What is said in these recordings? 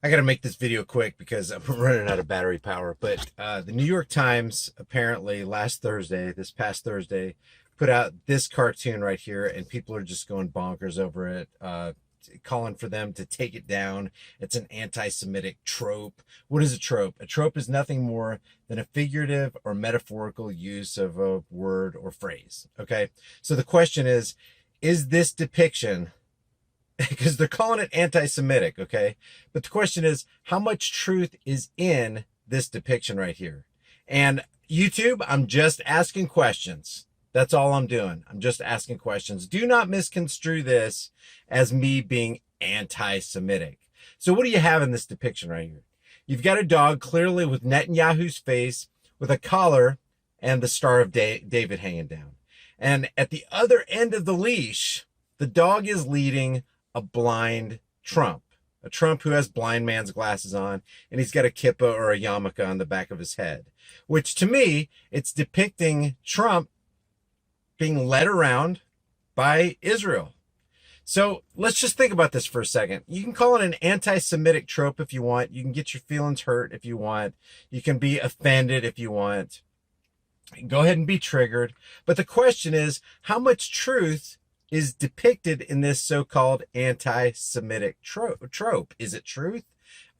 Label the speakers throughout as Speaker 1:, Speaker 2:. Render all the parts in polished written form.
Speaker 1: I got to make this video quick because I'm running out of battery power. But the New York Times apparently this past Thursday, put out this cartoon right here, and people are just going bonkers over it, calling for them to take it down. It's an anti-Semitic trope. What is a trope? A trope is nothing more than a figurative or metaphorical use of a word or phrase. Okay, so the question is this depiction, because they're calling it anti-Semitic, okay? But the question is, how much truth is in this depiction right here? And YouTube, I'm just asking questions. That's all I'm doing. I'm just asking questions. Do not misconstrue this as me being anti-Semitic. So what do you have in this depiction right here? You've got a dog clearly with Netanyahu's face, with a collar and the Star of David hanging down. And at the other end of the leash, the dog is leading a blind Trump, a Trump who has blind man's glasses on, and he's got a kippah or a yarmulke on the back of his head, which to me, it's depicting Trump being led around by Israel. So let's just think about this for a second. You can call it an anti-Semitic trope if you want. You can get your feelings hurt if you want. You can be offended if you want. Go ahead and be triggered. But the question is, how much truth is depicted in this so-called anti-Semitic trope? Is it truth?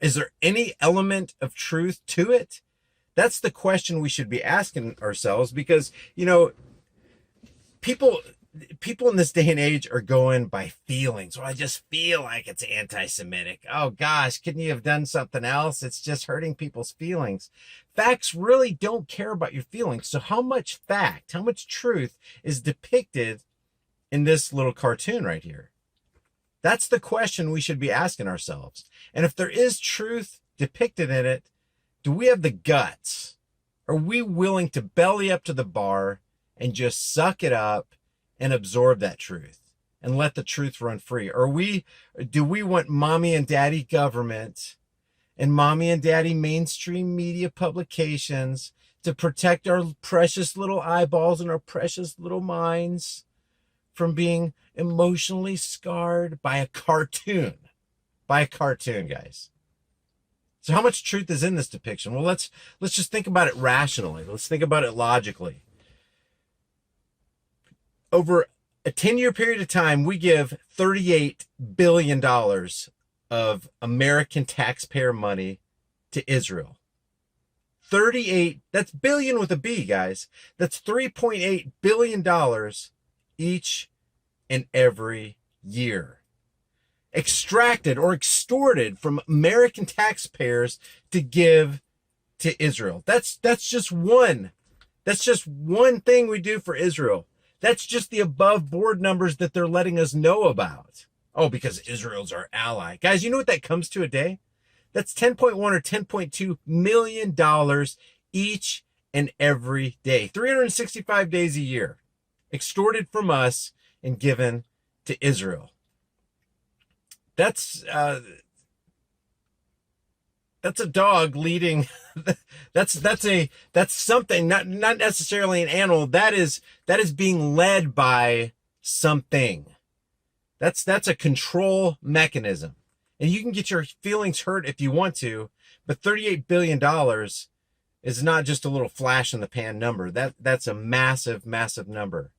Speaker 1: Is there any element of truth to it? That's the question we should be asking ourselves, because, you know, people in this day and age are going by feelings. Well, I just feel like it's anti-Semitic. Oh gosh, couldn't you have done something else? It's just hurting people's feelings. Facts really don't care about your feelings. So how much fact, how much truth is depicted in this little cartoon right here? That's the question we should be asking ourselves. And if there is truth depicted in it, do we have the guts? Are we willing to belly up to the bar and just suck it up and absorb that truth and let the truth run free? Or do we want mommy and daddy government and mommy and daddy mainstream media publications to protect our precious little eyeballs and our precious little minds from being emotionally scarred by a cartoon? By a cartoon, guys. So how much truth is in this depiction? Well, let's just think about it rationally. Let's think about it logically. Over a 10-year period of time, we give $38 billion of American taxpayer money to Israel. 38, that's billion with a B, guys. That's $3.8 billion each and every year, extracted or extorted from American taxpayers to give to Israel. That's just one thing we do for Israel. That's just the above board numbers that they're letting us know about. Oh, because Israel's our ally. Guys, you know what that comes to a day? That's 10.1 or $10.2 million each and every day. 365 days a year. Extorted from us and given to Israel. That's a dog leading. that's something, not necessarily an animal. That is being led by something. That's a control mechanism. And you can get your feelings hurt if you want to, but $38 billion is not just a little flash in the pan number. That's a massive, massive number.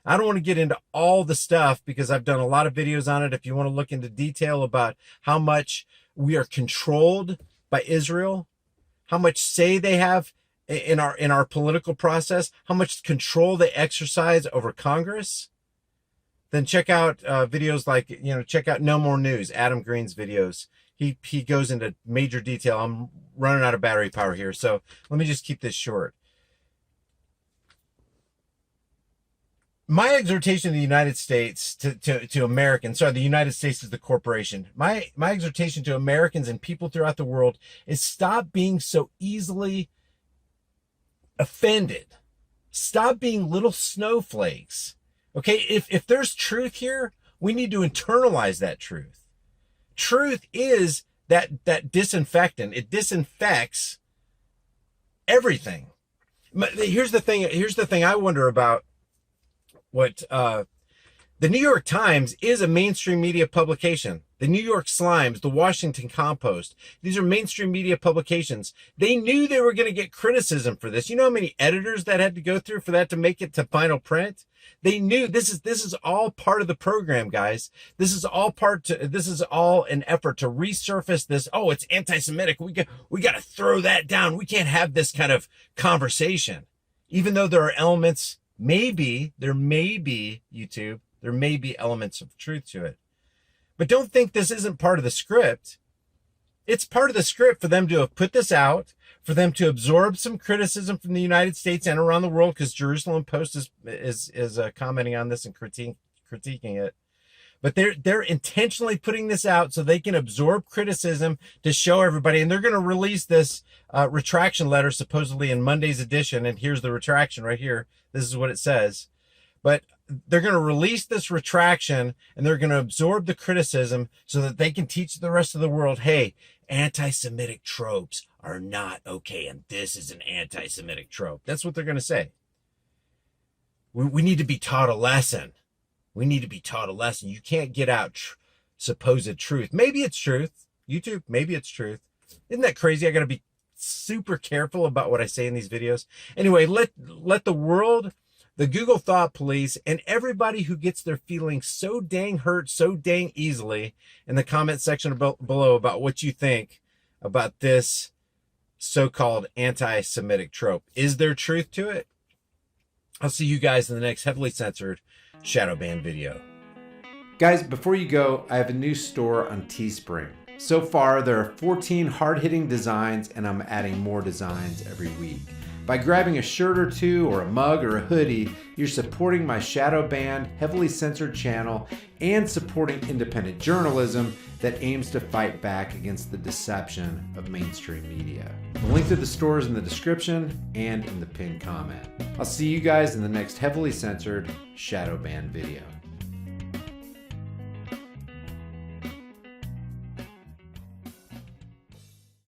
Speaker 1: I don't want to get into all the stuff because I've done a lot of videos on it. If you want to look into detail about how much we are controlled by Israel, how much say they have in our political process, how much control they exercise over Congress, then check out videos like, check out No More News, Adam Green's videos. He goes into major detail. I'm running out of battery power here, so let me just keep this short. My exhortation to the United States, to Americans, sorry, the United States is the corporation. My exhortation to Americans and people throughout the world is stop being so easily offended. Stop being little snowflakes. Okay, if there's truth here, we need to internalize that truth. Truth is that disinfectant. It disinfects everything. Here's the thing I wonder about what The New York Times is a mainstream media publication. The New York Slimes, the Washington Compost, these are mainstream media publications. They knew they were going to get criticism for this. You know how many editors that had to go through for that to make it to final print? They knew this is all part of the program, guys. This is all an effort to resurface this. Oh, it's anti-Semitic. We got to throw that down. We can't have this kind of conversation. Even though there are elements, there may be YouTube, there may be elements of truth to it. But don't think this isn't part of the script. It's part of the script for them to have put this out, for them to absorb some criticism from the United States and around the world, because Jerusalem Post is commenting on this and critiquing it. But they're intentionally putting this out so they can absorb criticism to show everybody, and they're going to release this retraction letter supposedly in Monday's edition. And here's the retraction right here. This is what it says. But they're going to release this retraction and they're going to absorb the criticism so that they can teach the rest of the world, hey, anti-Semitic tropes are not okay, and this is an anti-Semitic trope. That's what they're going to say. We need to be taught a lesson. We need to be taught a lesson. You can't get out supposed truth. Maybe it's truth. YouTube, maybe it's truth. Isn't that crazy? I got to be super careful about what I say in these videos. Anyway, let the world, the Google Thought Police, and everybody who gets their feelings so dang hurt so dang easily in the comment section below about what you think about this so-called anti-Semitic trope. Is there truth to it? I'll see you guys in the next heavily censored shadow ban video. Guys, before you go, I have a new store on Teespring. So far, there are 14 hard-hitting designs, and I'm adding more designs every week. By grabbing a shirt or two, or a mug or a hoodie, you're supporting my shadow banned, heavily censored channel and supporting independent journalism that aims to fight back against the deception of mainstream media. The link to the store is in the description and in the pinned comment. I'll see you guys in the next heavily censored shadow banned video.